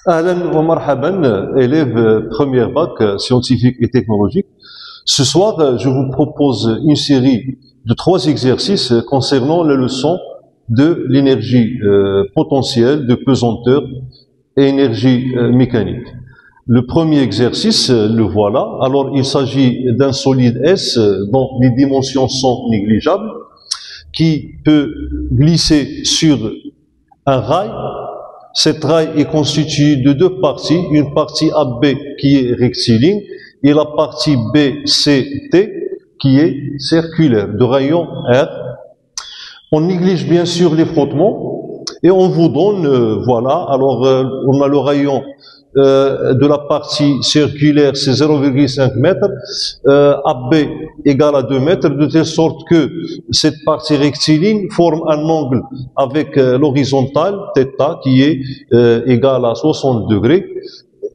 Ahlan wa marhaban, élèves première bac scientifique et technologique. Ce soir, je vous propose une série de 3 exercices concernant la leçon de l'énergie potentielle, de pesanteur et énergie mécanique. Le premier exercice, le voilà. Alors, il s'agit d'un solide S dont les dimensions sont négligeables, qui peut glisser sur un rail. Cette rail est constituée de 2 parties, une partie AB qui est rectiligne et la partie BCT qui est circulaire, de rayon R. On néglige bien sûr les frottements et on vous donne, voilà, alors on a le rayon de la partie circulaire, c'est 0,5 mètres, AB égale à 2 mètres, de telle sorte que cette partie rectiligne forme un angle avec l'horizontale, θ, qui est égale à 60 degrés.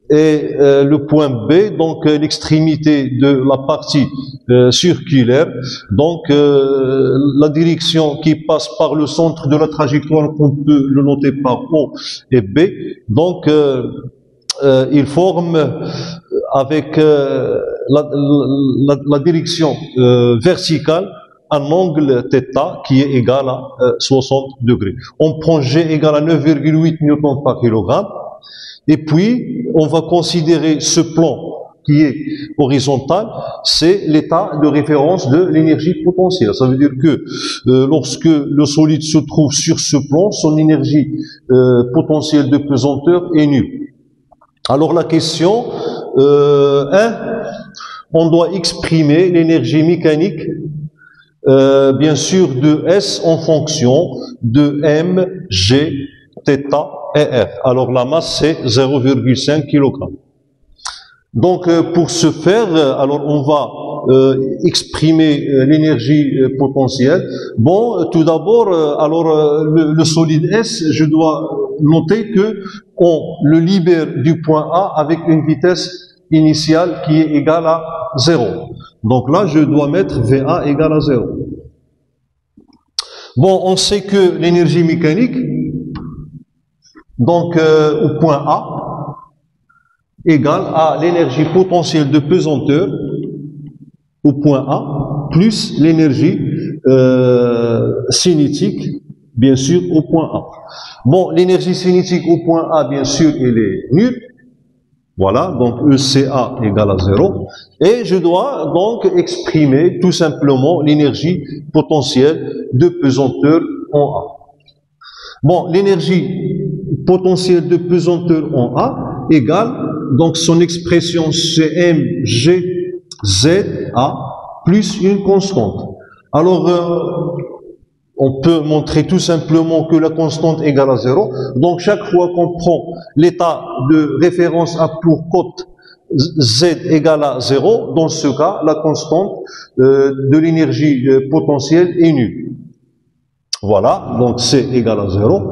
Et le point B, donc l'extrémité de la partie circulaire, donc la direction qui passe par le centre de la trajectoire, qu'on peut le noter par O et B, donc il forme avec la direction verticale un angle θ qui est égal à 60 degrés. On prend G égal à 9,8 newtons par kilogramme. Et puis, on va considérer ce plan qui est horizontal, c'est l'état de référence de l'énergie potentielle. Ça veut dire que lorsque le solide se trouve sur ce plan, son énergie potentielle de pesanteur est nulle. Alors la question 1, on doit exprimer l'énergie mécanique bien sûr de S en fonction de M, G, θ et R. Alors la masse c'est 0,5 kg. Donc pour ce faire, alors on va exprimer l'énergie potentielle. Bon, tout d'abord, alors le solide S, je dois noter que on le libère du point A avec une vitesse initiale qui est égale à 0. Donc là, je dois mettre VA égale à 0. Bon, on sait que l'énergie mécanique, donc au point A, égale à l'énergie potentielle de pesanteur au point A, plus l'énergie cinétique, bien sûr, au point A. Bon, l'énergie cinétique au point A, bien sûr, elle est nulle. Voilà, donc ECA égale à 0. Et je dois donc exprimer tout simplement l'énergie potentielle de pesanteur en A. Bon, l'énergie potentielle de pesanteur en A égale, donc son expression c'est mgZA plus une constante. Alors, on peut montrer tout simplement que la constante égale à 0. Donc, chaque fois qu'on prend l'état de référence A pour cote Z égale à 0, dans ce cas, la constante de l'énergie potentielle est nulle. Voilà, donc C égale à 0.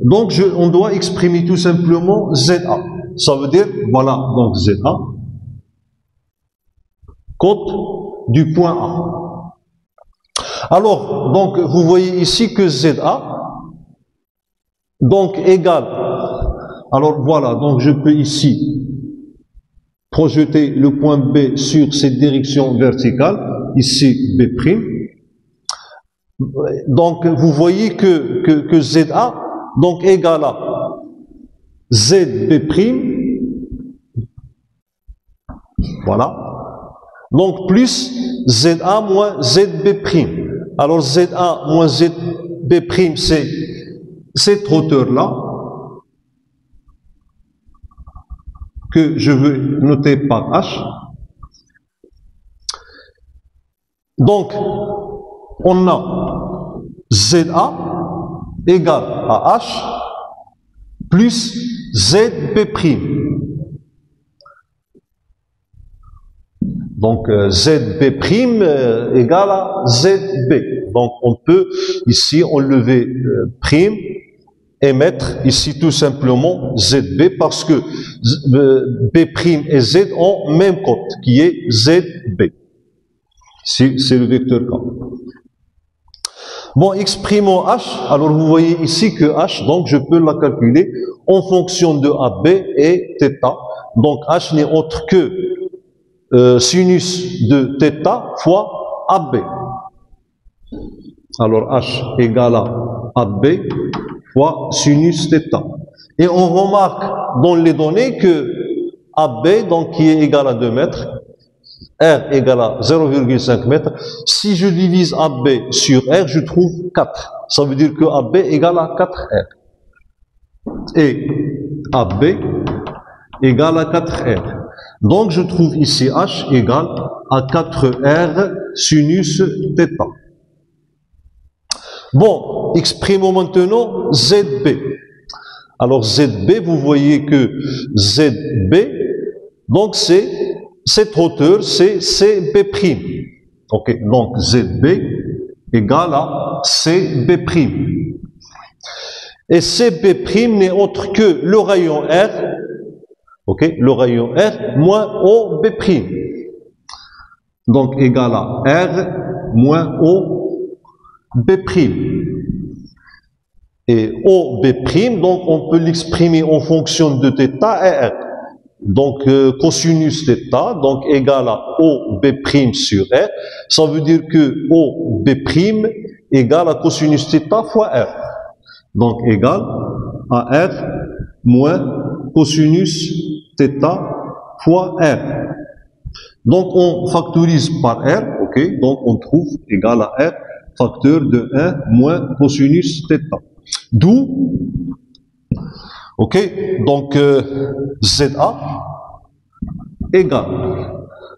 Donc, on doit exprimer tout simplement ZA. Ça veut dire, voilà, donc ZA, cote du point A. Alors, donc, vous voyez ici que ZA, donc, égale, alors voilà, donc je peux ici projeter le point B sur cette direction verticale, ici B'. Donc, vous voyez que ZA, donc, égale à ZB', voilà, donc, plus ZA moins ZB'. Alors, ZA moins ZB', c'est cette hauteur-là, que je veux noter par H. Donc, on a ZA égale à H plus ZB'. Donc, ZB' égale à ZB. Donc, on peut ici enlever prime et mettre ici tout simplement ZB parce que B' et Z ont même cote qui est ZB. Ici, c'est le vecteur K. Bon, exprimons H. Alors, vous voyez ici que H, donc je peux la calculer en fonction de AB et θ. Donc, H n'est autre que sinus de θ fois AB. Alors, H égale à AB fois sinus θ. Et on remarque dans les données que AB, donc qui est égal à 2 mètres, R égale à 0,5 mètres. Si je divise AB sur R, je trouve 4. Ça veut dire que AB égale à 4R. Et AB égale à 4R. Donc je trouve ici H égale à 4R sinus θ. Bon, exprimons maintenant ZB. Alors ZB, vous voyez que ZB, donc c'est cette hauteur, c'est CB'. Ok, donc ZB égale à CB'. Et CB' n'est autre que le rayon R, ok, le rayon R moins OB'. Donc égal à R moins OB'. Et OB', donc on peut l'exprimer en fonction de θ et R. Donc cosinus θ, donc égal à OB' sur R, ça veut dire que OB' égale à cosinus θ fois R. Donc égal à R moins cosinus θ fois R. Donc on factorise par R, ok, donc on trouve égal à R facteur de 1 moins cosinus θ. D'où, ok, donc ZA égale.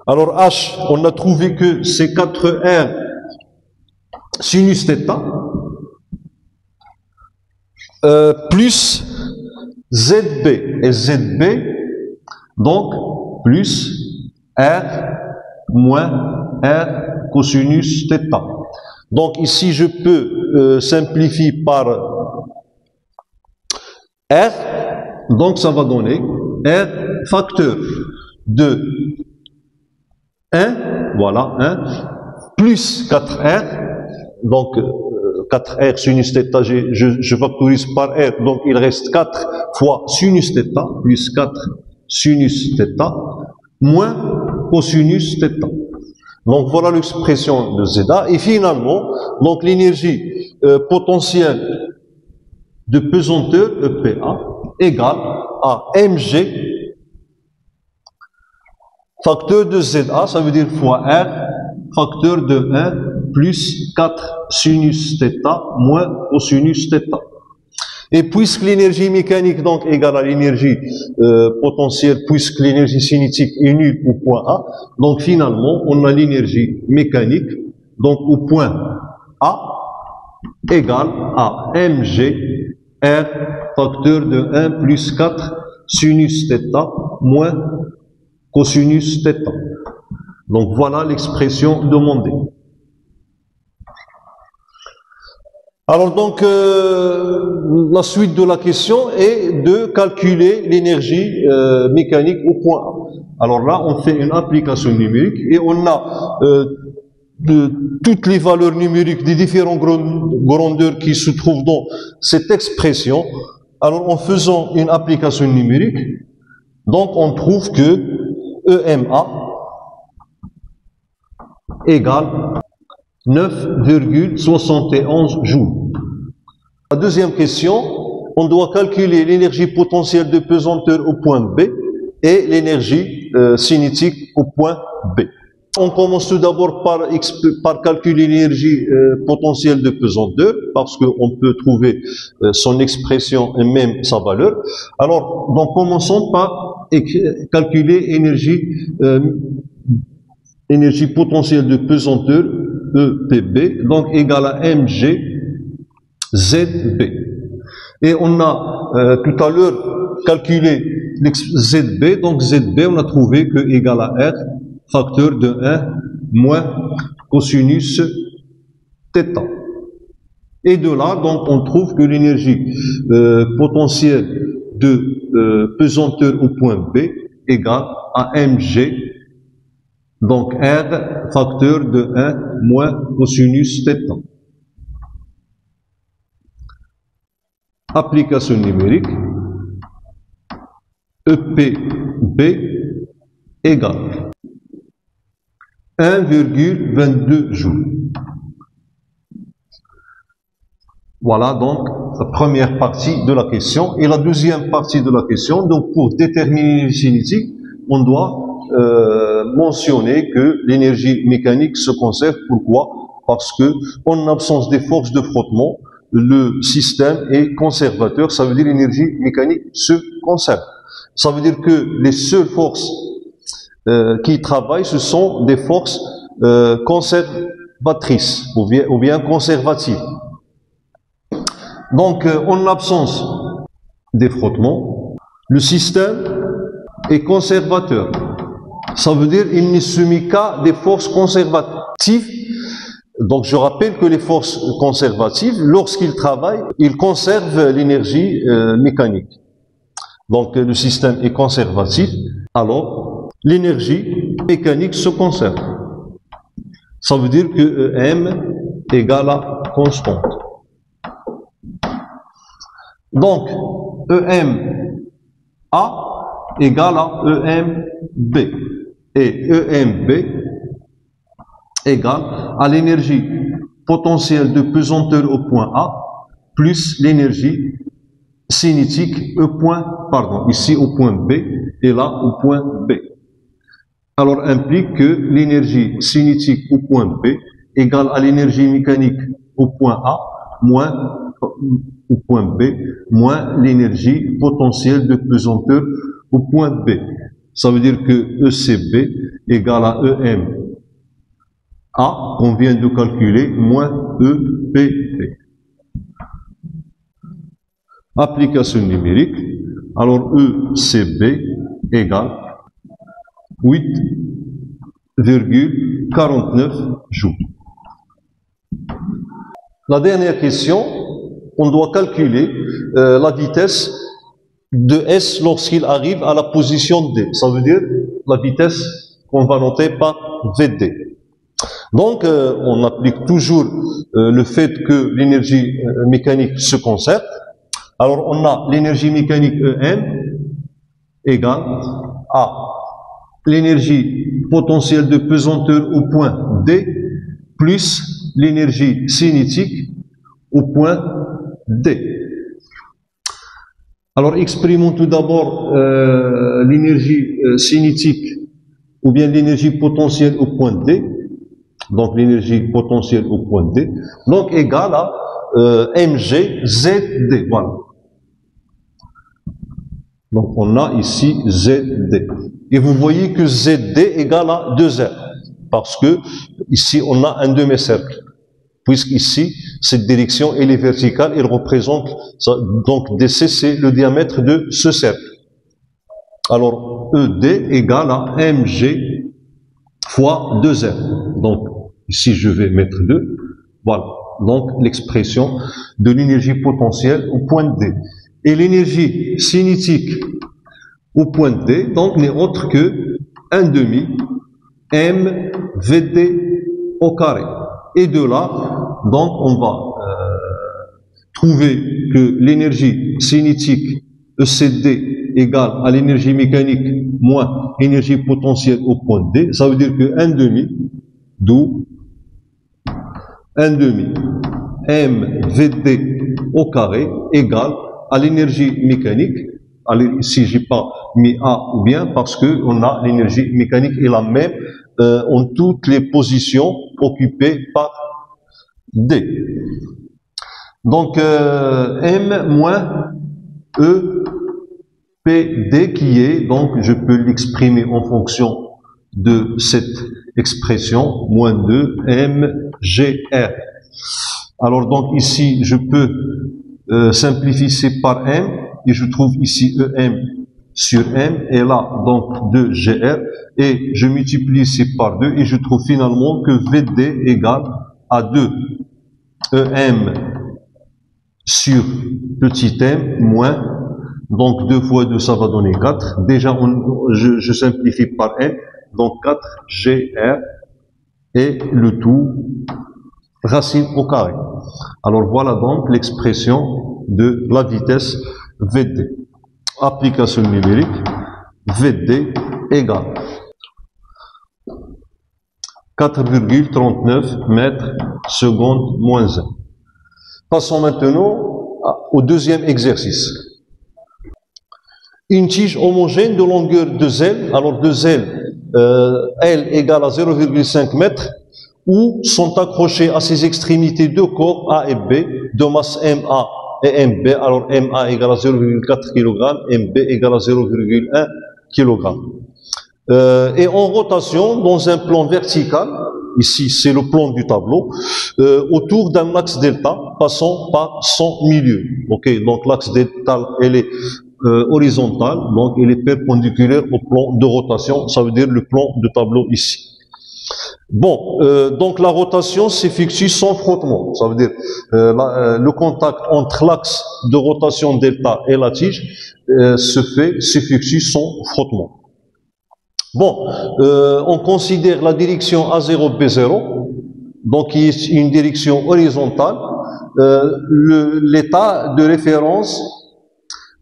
Alors H, on a trouvé que c'est 4R sinus θ plus ZB. Et ZB, donc, plus R moins R cosinus θ. Donc ici, je peux simplifier par R, donc ça va donner R facteur de 1, voilà, 1, plus 4R, donc 4R sinus θ, je factorise par R, donc il reste 4 fois sinus θ, plus 4 sinus θ, moins cosinus θ. Donc voilà l'expression de ZA, et finalement, donc l'énergie potentielle de pesanteur, EPA, égale à mg, facteur de ZA, ça veut dire fois R, facteur de 1, plus 4 sinus θ, moins cosinus θ. Et puisque l'énergie mécanique donc égale à l'énergie potentielle, puisque l'énergie cinétique est nulle au point A, donc finalement on a l'énergie mécanique donc au point A égale à mg R facteur de 1 plus 4 sinus θ moins cosinus θ. Donc voilà l'expression demandée. Alors donc, la suite de la question est de calculer l'énergie mécanique au point A. Alors là, on fait une application numérique et on a toutes les valeurs numériques des différentes grandeurs qui se trouvent dans cette expression. Alors en faisant une application numérique, donc on trouve que EMA égale 9,71 joules. La deuxième question, on doit calculer l'énergie potentielle de pesanteur au point B et l'énergie cinétique au point B. On commence tout d'abord par calculer l'énergie potentielle de pesanteur, parce qu'on peut trouver son expression et même sa valeur. Alors, donc commençons par calculer énergie potentielle de pesanteur, EPB, donc égale à mg ZB. Et on a tout à l'heure calculé ZB, donc ZB, on a trouvé que égale à R facteur de 1 moins cosinus θ. Et de là, donc, on trouve que l'énergie potentielle de pesanteur au point B égale à mg, donc R facteur de 1 moins cosinus θ. Application numérique, EPB égale 1,22 joules. Voilà donc la première partie de la question. Et la deuxième partie de la question, donc pour déterminer l'énergie cinétique, on doit mentionner que l'énergie mécanique se conserve. Pourquoi? Parce que en absence des forces de frottement, le système est conservateur. Ça veut dire l'énergie mécanique se conserve. Ça veut dire que les seules forces qui travaillent, ce sont des forces conservatrices ou bien conservatives. Donc, en l'absence des frottements, le système est conservateur. Ça veut dire qu'il n'est soumis qu'à des forces conservatives. Donc, je rappelle que les forces conservatives, lorsqu'ils travaillent, ils conservent l'énergie mécanique. Donc, le système est conservatif, alors l'énergie mécanique se conserve. Ça veut dire que EM égale à constante. Donc, EM A égale à EM B. Et EM B égale à l'énergie potentielle de pesanteur au point A plus l'énergie cinétique ici au point B et là au point B. Alors, implique que l'énergie cinétique au point B égale à l'énergie mécanique au point A moins au point B moins l'énergie potentielle de pesanteur au point B. Ça veut dire que ECB égale à EM A, qu'on vient de calculer, moins EPB. Application numérique. Alors, ECB égale 8,49 joules. La dernière question, on doit calculer la vitesse de S lorsqu'il arrive à la position D. Ça veut dire la vitesse qu'on va noter par VD. Donc, on applique toujours le fait que l'énergie mécanique se conserve. Alors, on a l'énergie mécanique EM égale à l'énergie potentielle de pesanteur au point D plus l'énergie cinétique au point D. Alors, exprimons tout d'abord l'énergie cinétique ou bien l'énergie potentielle au point D. Donc, l'énergie potentielle au point D. Donc, égale à mg ZD. Voilà. Donc, on a ici ZD. Et vous voyez que ZD égale à 2R. Parce que ici, on a un demi-cercle. Puisqu'ici, cette direction, elle est verticale, elle représente, donc DC, c'est le diamètre de ce cercle. Alors, ED égale à mg fois 2R. Donc, ici, je vais mettre 2. Voilà. Donc, l'expression de l'énergie potentielle au point D. Et l'énergie cinétique au point D, donc, n'est autre que 1/2 mVD au carré. Et de là, donc, on va trouver que l'énergie cinétique ECD égale à l'énergie mécanique moins énergie potentielle au point D. Ça veut dire que 1/2, d'où 1/2 mVD au carré égale à l'énergie mécanique. Alors, ici, j'ai pas mis A ou bien parce que on a l'énergie mécanique est la même en toutes les positions occupées par D. Donc, M moins E PD qui est, donc je peux l'exprimer en fonction de cette expression, moins 2 MGR. Alors donc ici, je peux simplifier par M, et je trouve ici EM sur M, et là, donc 2GR, et je multiplie ici par 2, et je trouve finalement que VD égale à 2 EM sur petit m moins, donc 2 fois 2, ça va donner 4. Déjà, je simplifie par m, donc 4 GR, et le tout racine au carré. Alors voilà donc l'expression de la vitesse VD. Application numérique, VD égale 4,39 mètres secondes moins 1. Passons maintenant au deuxième exercice. Une tige homogène de longueur de zèle, alors de zèle, L égale à 0,5 mètres, où sont accrochés à ses extrémités deux corps A et B, de masse MA et MB, alors MA égale à 0,4 kg, MB égale à 0,1 kg. Et en rotation, dans un plan vertical, ici c'est le plan du tableau, autour d'un axe delta passant par son milieu. Ok, donc l'axe delta, elle est horizontale, donc elle est perpendiculaire au plan de rotation, ça veut dire le plan de tableau ici. Bon, donc la rotation s'effectue sans frottement, ça veut dire le contact entre l'axe de rotation delta et la tige s'effectue sans frottement. Bon, on considère la direction A0, B0, donc qui est une direction horizontale, l'état de référence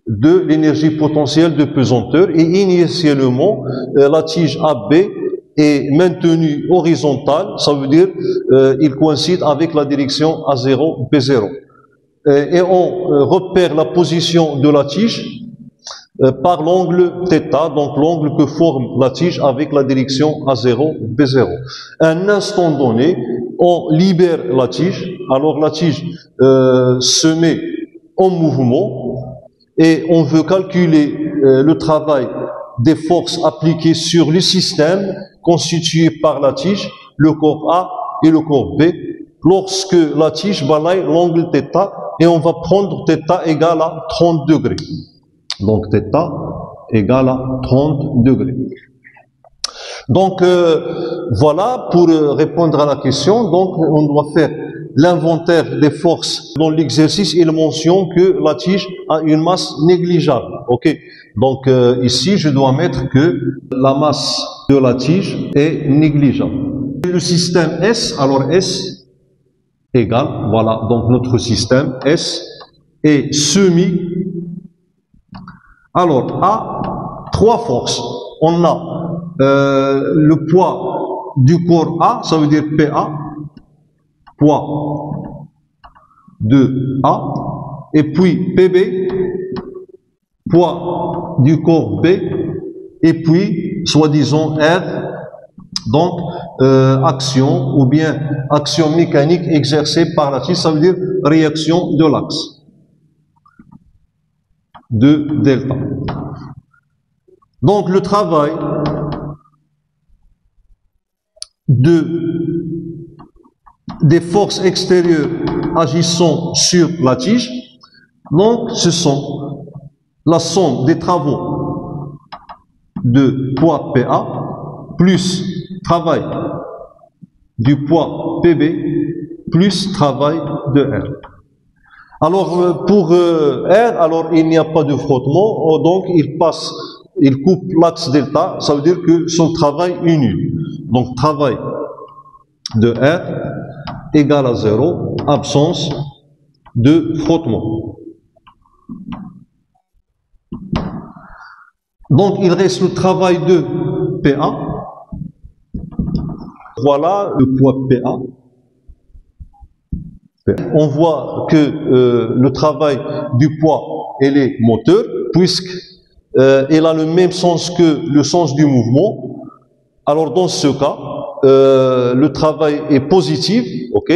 de l'énergie potentielle de pesanteur, et initialement, la tige AB est maintenue horizontale, ça veut dire il coïncide avec la direction A0, B0. Et on repère la position de la tige par l'angle θ, donc l'angle que forme la tige avec la direction A0, B0. À un instant donné, on libère la tige, alors la tige se met en mouvement et on veut calculer le travail des forces appliquées sur le système constitué par la tige, le corps A et le corps B, lorsque la tige balaye l'angle θ, et on va prendre θ égale à 30 degrés. Donc θ égale à 30 degrés. Donc voilà pour répondre à la question. Donc on doit faire l'inventaire des forces. Dans l'exercice, il mentionne que la tige a une masse négligeable. Ok. Donc ici, je dois mettre que la masse de la tige est négligeable. Le système S, alors S égale, voilà, donc notre système S est soumis. Alors à trois forces. On a le poids du corps A, ça veut dire PA, poids de A, et puis PB, poids du corps B, et puis, soi-disant, R, donc action ou bien action mécanique exercée par la tige, ça veut dire réaction de l'axe de delta. Donc le travail des forces extérieures agissant sur la tige, donc ce sont la somme des travaux de poids PA plus travail du poids PB plus travail de R. Alors pour R, alors il n'y a pas de frottement, donc il coupe l'axe delta, ça veut dire que son travail est nul. Donc travail de R égale à 0, absence de frottement. Donc il reste le travail de PA. Voilà le poids PA. On voit que le travail du poids, elle est moteur, puisque elle a le même sens que le sens du mouvement. Alors dans ce cas, le travail est positif, ok?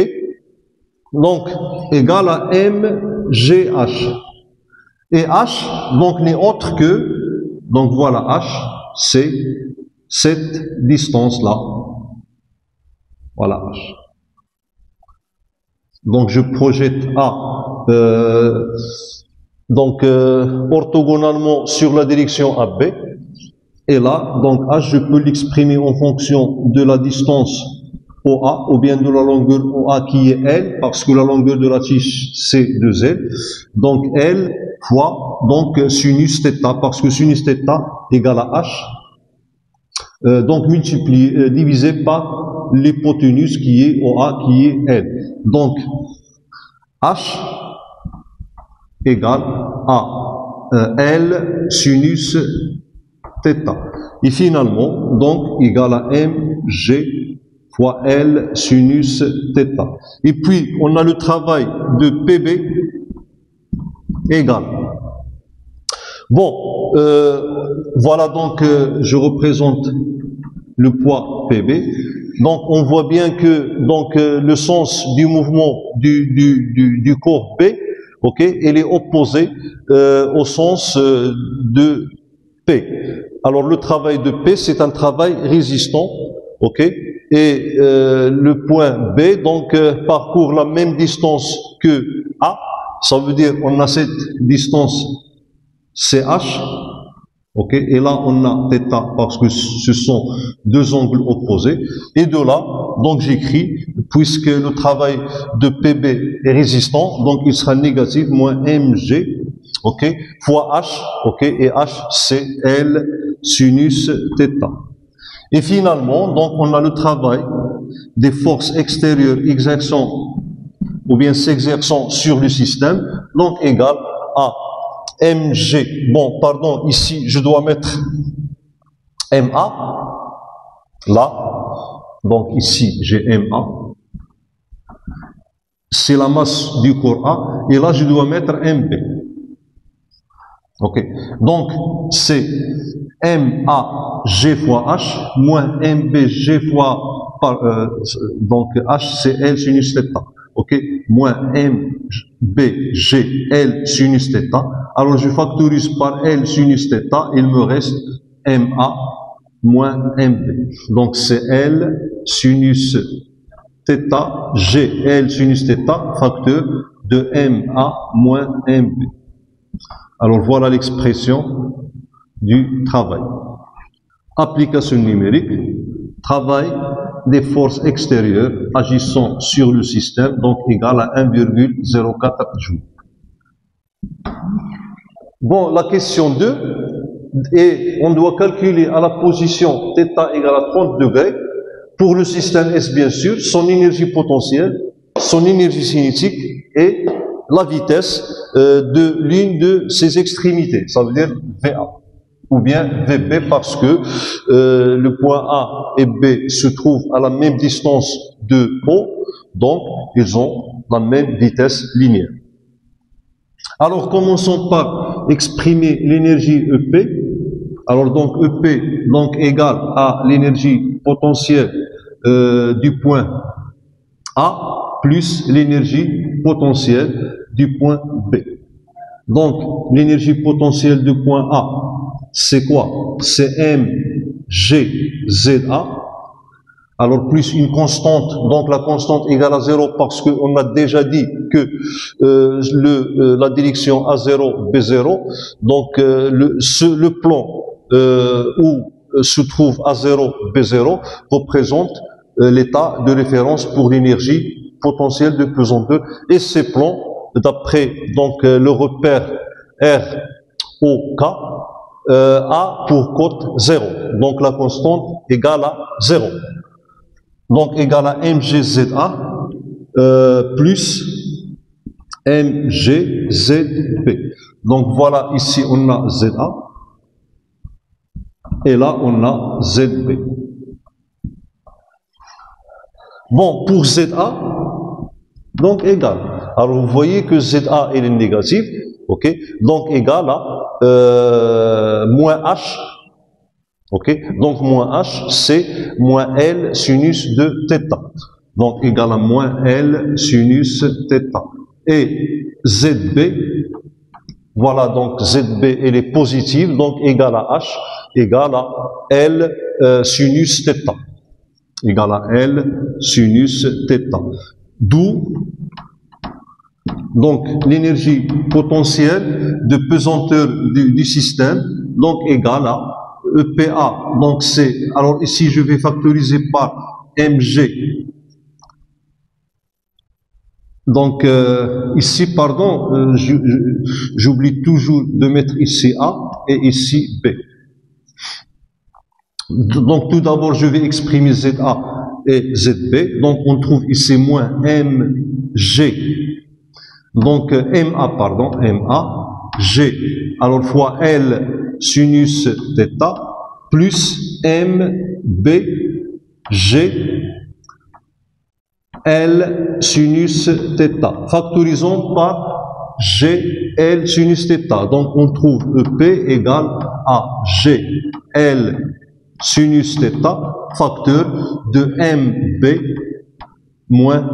Donc égal à mgh. Et h donc n'est autre que, donc voilà h, c'est cette distance-là. Voilà h. Donc je projette A orthogonalement sur la direction AB, et là, donc H, je peux l'exprimer en fonction de la distance OA, ou bien de la longueur OA qui est L, parce que la longueur de la tige c'est 2L, donc L fois donc sinus θ, parce que sinus θ égale à H, donc divisé par l'hypoténuse qui est OA qui est L. Donc H égale à L sinus θ. Et finalement, donc, égal à mg fois L sinus θ. Et puis, on a le travail de PB égal. Bon, voilà donc, je représente le poids PB. Donc, on voit bien que donc le sens du mouvement du corps B, ok, il est opposé au sens de P. Alors, le travail de P, c'est un travail résistant, ok, et le point B, donc, parcourt la même distance que A. Ça veut dire on a cette distance CH, ok, et là on a θ parce que ce sont deux angles opposés, et de là, donc j'écris, puisque le travail de PB est résistant, donc il sera négatif, moins mg, ok, fois h, ok, et h c'est L sinus θ. Et finalement, donc on a le travail des forces extérieures exerçant ou bien s'exerçant sur le système, donc égal à mg, bon, pardon, ici, je dois mettre ma, là, donc ici, j'ai ma, c'est la masse du corps A, et là, je dois mettre mb. Ok, donc, c'est mag fois h, moins mbg fois, donc h, c'est L sinus θ. Ok, moins mbg L sinus θ. Alors je factorise par L sinus θ, il me reste ma moins mb. Donc c'est L sinus θ, g L sinus θ, facteur de ma moins mb. Alors voilà l'expression du travail. Application numérique, travail des forces extérieures agissant sur le système, donc égal à 1,04 joules. Bon, la question 2, et on doit calculer à la position θ égale à 30 degrés, pour le système S bien sûr, son énergie potentielle, son énergie cinétique et la vitesse de l'une de ses extrémités, ça veut dire VA. Ou bien VB parce que le point A et B se trouvent à la même distance de O, donc ils ont la même vitesse linéaire. Alors commençons par exprimer l'énergie EP. Alors donc EP donc égale à l'énergie potentielle du point A plus l'énergie potentielle du point B. Donc l'énergie potentielle du point A, c'est quoi? C'est mgza, alors plus une constante, donc la constante égale à 0 parce qu'on a déjà dit que la direction A0, B0, donc le plan où se trouve A0, B0 représente l'état de référence pour l'énergie potentielle de pesanteur, et ces plans, d'après donc le repère ROK, A pour cote 0, donc la constante égale à 0, donc égale à mgza plus mgzb. Donc voilà, ici on a za et là on a zb. Bon, pour za, donc égal. Alors vous voyez que za est négatif, ok, donc égal à moins h, ok, donc moins h c'est moins L sinus de θ, donc égal à moins L sinus θ, et zb, voilà, donc zb elle est positive, donc égal à h égal à L sinus θ, égal à L sinus θ, d'où donc l'énergie potentielle de pesanteur du système, donc égale à EPA. Donc c'est, alors ici je vais factoriser par mg. Donc ici, pardon, j'oublie toujours de mettre ici A et ici B. Donc tout d'abord je vais exprimer ZA et ZB. Donc on trouve ici moins mg Donc MA, pardon, MA, G, alors fois L sinus θ, plus MB, G, L sinus θ. Factorisons par G, L sinus θ. Donc on trouve EP égale à G, L sinus θ, facteur de MB moins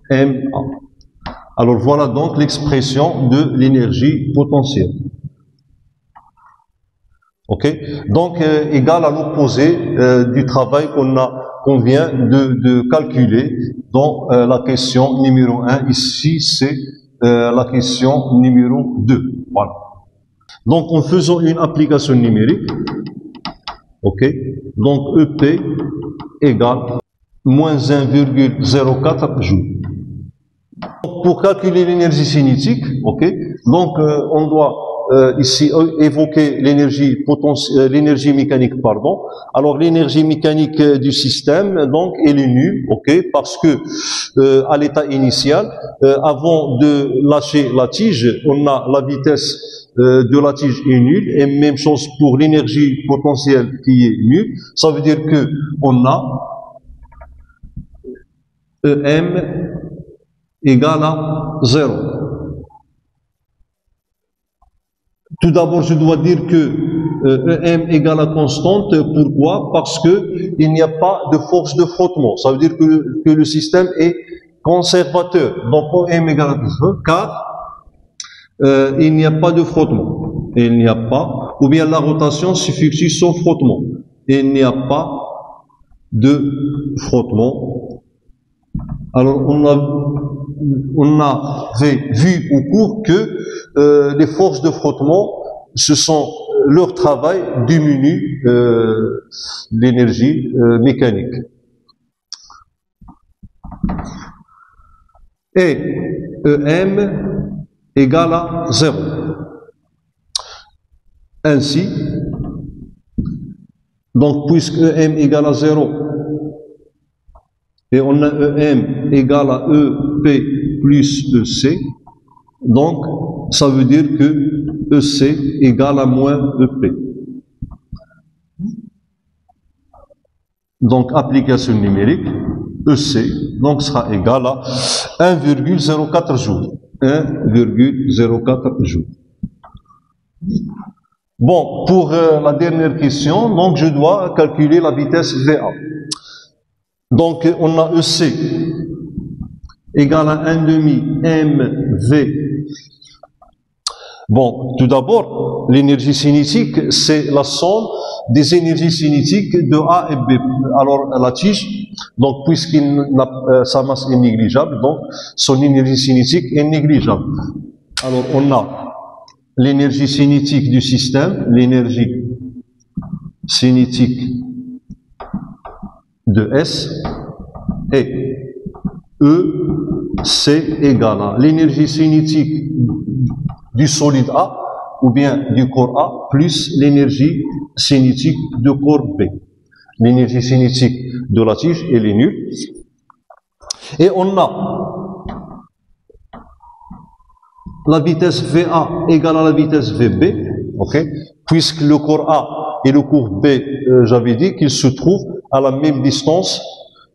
MA. Alors voilà donc l'expression de l'énergie potentielle. Ok? Donc égal à l'opposé du travail qu'on vient de calculer dans la question numéro 1. Ici c'est la question numéro 2. Voilà. Donc en faisant une application numérique, ok? Donc EP égale moins 1,04 joules. Pour calculer l'énergie cinétique, ok, donc on doit ici évoquer l'énergie potentielle, l'énergie mécanique, pardon. Alors l'énergie mécanique du système, donc, elle est nulle, ok, parce que à l'état initial, avant de lâcher la tige, on a la vitesse de la tige est nulle, et même chose pour l'énergie potentielle qui est nulle. Ça veut dire que on a EM égale à 0. Tout d'abord, je dois dire que EM égale à constante. Pourquoi? Parce que il n'y a pas de force de frottement. Ça veut dire que le système est conservateur. Donc, EM égale à 0, car il n'y a pas de frottement. Il n'y a pas, ou bien la rotation s'effectue sans frottement. Il n'y a pas de frottement. Alors, on avait vu au cours que les forces de frottement, leur travail diminue l'énergie mécanique. Et EM égale à 0. Ainsi, donc puisque EM égale à 0, et on a EM égale à EP plus EC, donc ça veut dire que EC égale à moins EP. Donc application numérique, EC donc sera égal à 1,04 joules. 1,04 joules. Bon, pour la dernière question, donc je dois calculer la vitesse VA. Donc, on a EC égale à 1 demi mv. Bon, tout d'abord, l'énergie cinétique, c'est la somme des énergies cinétiques de A et B. Alors, la tige, donc, sa masse est négligeable, donc, son énergie cinétique est négligeable. Alors, on a l'énergie cinétique du système, l'énergie cinétique de S, et E, c'est égal à l'énergie cinétique du solide A, ou bien du corps A, plus l'énergie cinétique du corps B. L'énergie cinétique de la tige, elle est nulle. Et on a la vitesse VA égale à la vitesse VB, ok, puisque le corps A et le corps B, j'avais dit qu'ils se trouvent à la même distance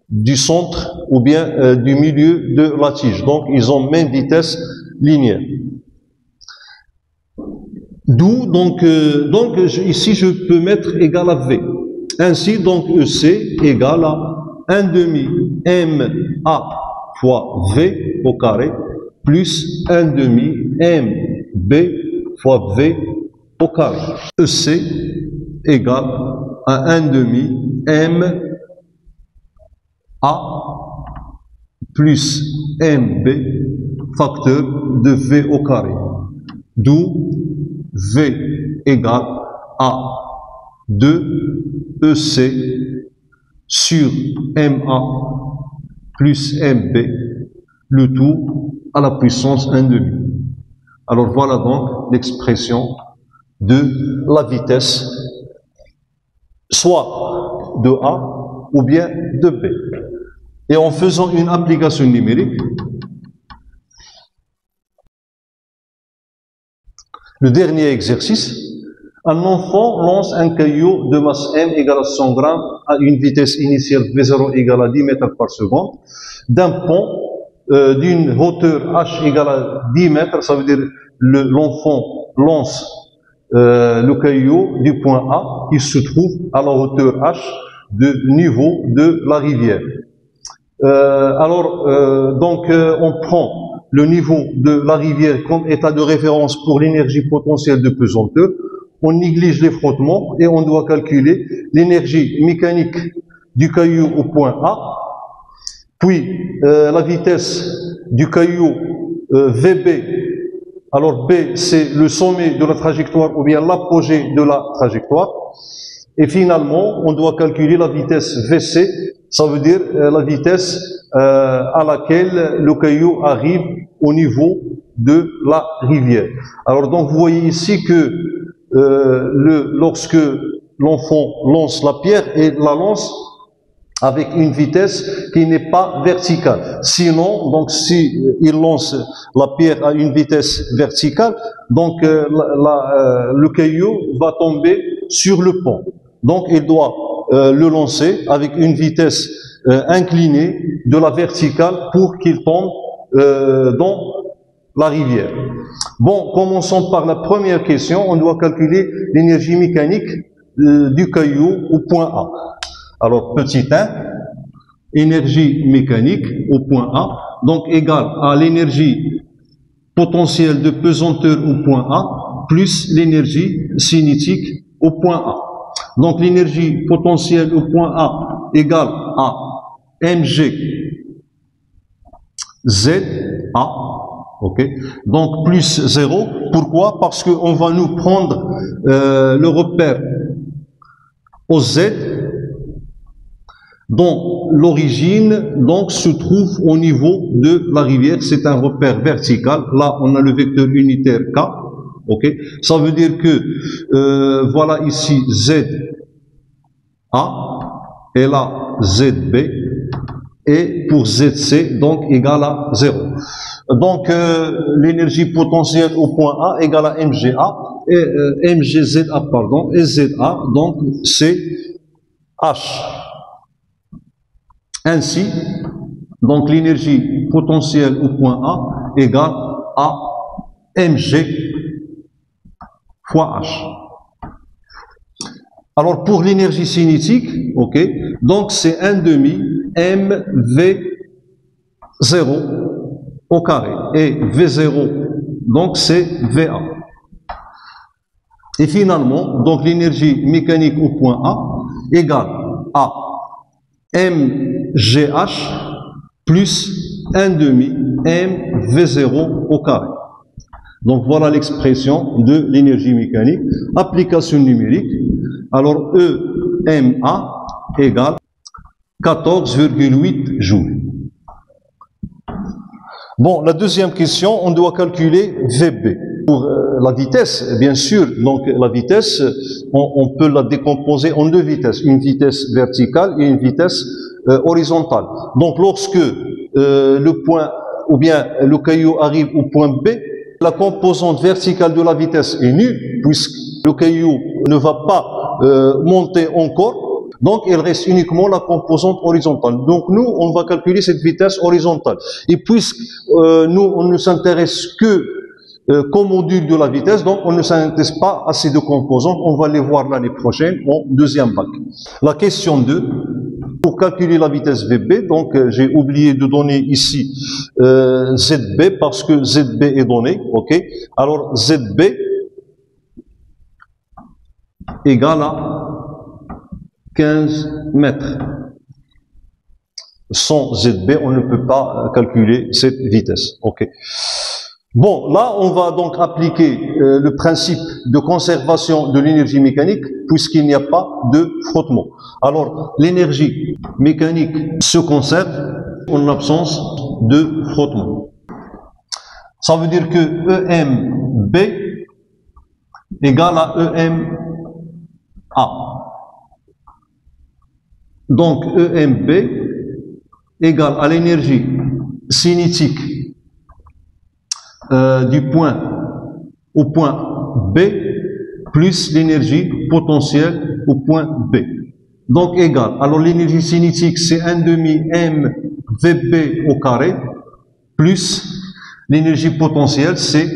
du centre ou bien du milieu de la tige. Donc, ils ont même vitesse linéaire. D'où, donc ici, je peux mettre égal à V. Ainsi, donc, EC égale à 1 demi MA fois V au carré plus 1 demi MB fois V au carré. EC égale à 1 demi M A plus MB facteur de V au carré. D'où V égale à 2 EC sur MA plus MB, le tout à la puissance 1 demi. Alors voilà donc l'expression de la vitesse, soit de A ou bien de B. Et en faisant une application numérique, Le dernier exercice, un enfant lance un caillou de masse m égale à 100 grammes à une vitesse initiale v0 égale à 10 mètres par seconde d'un pont d'une hauteur h égale à 10 mètres, ça veut dire l'enfant lance le caillou du point A qui se trouve à la hauteur h de niveau de la rivière. On prend le niveau de la rivière comme état de référence pour l'énergie potentielle de pesanteur, on néglige les frottements et on doit calculer l'énergie mécanique du caillou au point A, puis la vitesse du caillou VB. Alors B, c'est le sommet de la trajectoire ou bien l'apogée de la trajectoire. Et finalement, on doit calculer la vitesse VC, ça veut dire la vitesse à laquelle le caillou arrive au niveau de la rivière. Alors donc vous voyez ici que lorsque l'enfant lance la pierre, il la lance avec une vitesse qui n'est pas verticale. Sinon, donc si il lance la pierre à une vitesse verticale, donc le caillou va tomber sur le pont. Donc il doit le lancer avec une vitesse inclinée de la verticale pour qu'il tombe dans la rivière. Bon, commençons par la première question. On doit calculer l'énergie mécanique du caillou au point A. Alors, petit 1, énergie mécanique au point A, donc égale à l'énergie potentielle de pesanteur au point A plus l'énergie cinétique au point A. Donc, l'énergie potentielle au point A égale à mg ZA, ok. Donc, plus 0. Pourquoi? Parce qu'on va nous prendre le repère OZ dont l'origine donc se trouve au niveau de la rivière. C'est un repère vertical. Là, on a le vecteur unitaire K. Ok, ça veut dire que voilà ici ZA et là ZB et pour ZC donc égal à 0. Donc l'énergie potentielle au point A égale à MGA et MGZA pardon et ZA donc c'est H. Ainsi donc l'énergie potentielle au point A égale à mg fois H. Alors pour l'énergie cinétique, ok, donc c'est 1/2 mv0 au carré et v0 donc c'est va. Et finalement donc l'énergie mécanique au point A égale à mgh plus 1/2 mv0 au carré. Donc voilà l'expression de l'énergie mécanique. Application numérique. Alors EMA égale 14,8 joules. Bon, la deuxième question, on doit calculer VB. Pour la vitesse, bien sûr, donc la vitesse, on peut la décomposer en deux vitesses, une vitesse verticale et une vitesse horizontale. Donc lorsque le point ou bien le caillou arrive au point B, la composante verticale de la vitesse est nulle, puisque le caillou ne va pas monter encore, donc il reste uniquement la composante horizontale. Donc nous, on va calculer cette vitesse horizontale. Et puisque nous, on ne s'intéresse que qu'au module de la vitesse, donc on ne s'intéresse pas à ces deux composantes, on va les voir l'année prochaine en deuxième bac. La question 2. Pour calculer la vitesse VB, donc j'ai oublié de donner ici ZB parce que ZB est donné, ok. Alors ZB égale à 15 mètres. Sans ZB, on ne peut pas calculer cette vitesse, ok. Bon, là, on va donc appliquer le principe de conservation de l'énergie mécanique puisqu'il n'y a pas de frottement. Alors, l'énergie mécanique se conserve en absence de frottement. Ça veut dire que EMB égale à EMA. Donc, EMB égale à l'énergie cinétique du point au point B plus l'énergie potentielle au point B. Donc égal. Alors l'énergie cinétique, c'est 1 demi m VB au carré plus l'énergie potentielle, c'est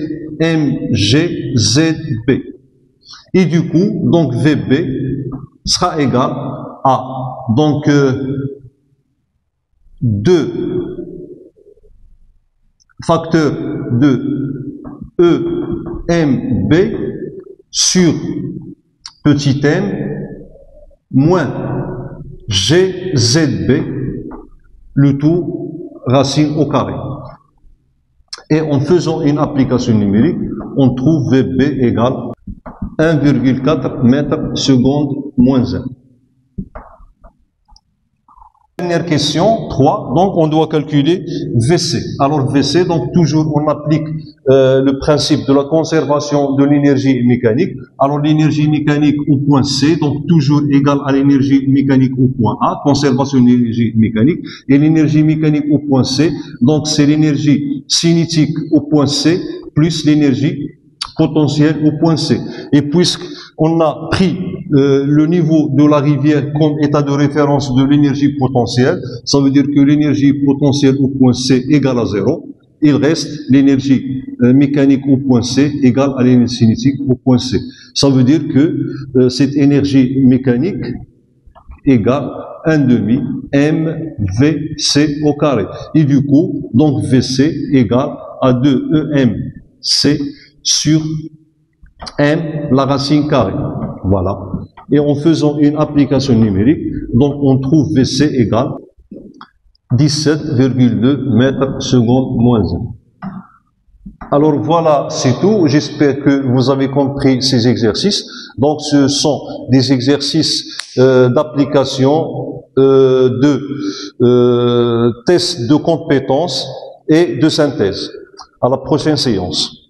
mgzb. Et du coup, donc VB sera égal à donc 2 facteur de EMB sur petit m moins GZB, le tout racine au carré. Et en faisant une application numérique, on trouve VB égale 1,4 mètres seconde moins 1. Dernière question, 3. Donc, on doit calculer VC. Alors, VC, donc, toujours, on applique le principe de la conservation de l'énergie mécanique. Alors, l'énergie mécanique au point C, donc, toujours égale à l'énergie mécanique au point A, conservation de l'énergie mécanique. Et l'énergie mécanique au point C, donc, c'est l'énergie cinétique au point C, plus l'énergie potentielle au point C. Et puisqu'on a pris le niveau de la rivière comme état de référence de l'énergie potentielle, ça veut dire que l'énergie potentielle au point C égale à 0. Il reste l'énergie mécanique au point C égale à l'énergie cinétique au point C. Ça veut dire que cette énergie mécanique égale 1 demi mvc au carré. Et du coup, donc VC égale à 2 EMC sur m la racine carrée. Voilà. Et en faisant une application numérique, donc on trouve VC égale 17,2 mètres seconde moins 1. Alors voilà, c'est tout. J'espère que vous avez compris ces exercices. Donc ce sont des exercices d'application, de tests de compétences et de synthèse. À la prochaine séance.